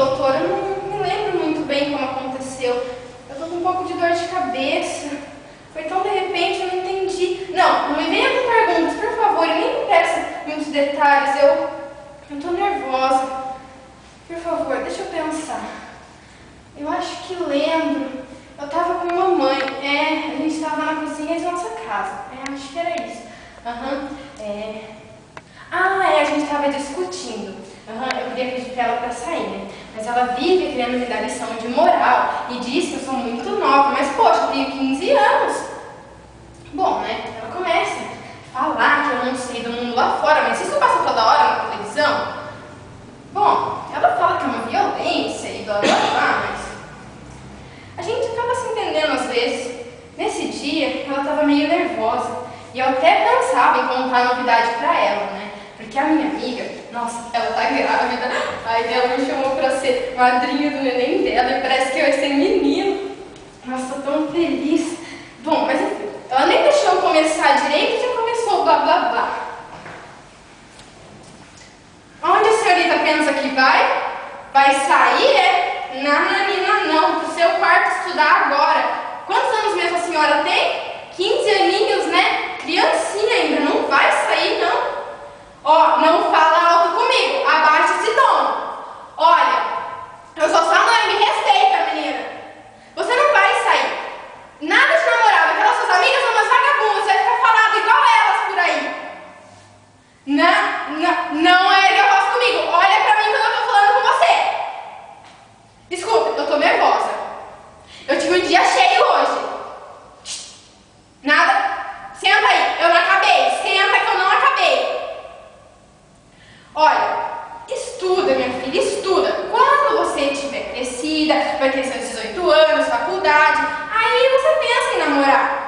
doutora, eu não lembro muito bem como aconteceu. Eu tô com um pouco de dor de cabeça. Foi tão de repente, eu não entendi. Não me venha com perguntas, por favor, e nem me peça muitos detalhes. Eu tô nervosa. Por favor, deixa eu pensar. Eu acho que lembro. Eu tava com mamãe. A gente tava na cozinha de nossa casa. Acho que era isso. A gente tava discutindo. Eu queria pedir pra ela pra sair, né? Mas ela vive querendo me dar lição de moral e diz que eu sou muito nova. Mas, poxa, eu tenho 15 anos. Bom, né? Ela começa a falar que eu não sei do mundo lá fora. Mas isso passa toda hora na televisão. Bom, ela fala que é uma violência e blá blá blá, mas a gente acaba se entendendo às vezes. Nesse dia, ela estava meio nervosa e eu até pensava em contar a novidade pra ela, né? Porque a minha amiga, nossa, ela tá grávida, aí ela me chamou pra ser madrinha do neném dela e parece que vai ser menino. Nossa, tô tão feliz. Bom, mas enfim, ela nem deixou eu começar direito e já começou blá blá blá. Onde a senhorita pensa que vai? Vai sair, Nananina, não, pro seu quarto estudar agora. Quantos anos mesmo a senhora tem? 15 aninhos, né? Criancinha ainda, não vai sair, não. Não fala alto comigo, abaixa esse tom. Olha, eu sou sua mãe, me respeita, menina. Você não vai sair. Nada de namorar, aquelas suas amigas são umas vagabundas, você vai ficar falando igual elas por aí. Não é que eu faço comigo. Olha pra mim quando eu tô falando com você. Desculpa, eu tô nervosa. Eu tive um dia cheio hoje. Nada? Senta aí, eu não acabei. Senta que eu não acabei. Olha, estuda, minha filha, estuda. Quando você tiver crescida, vai ter seus 18 anos, faculdade, aí você pensa em namorar.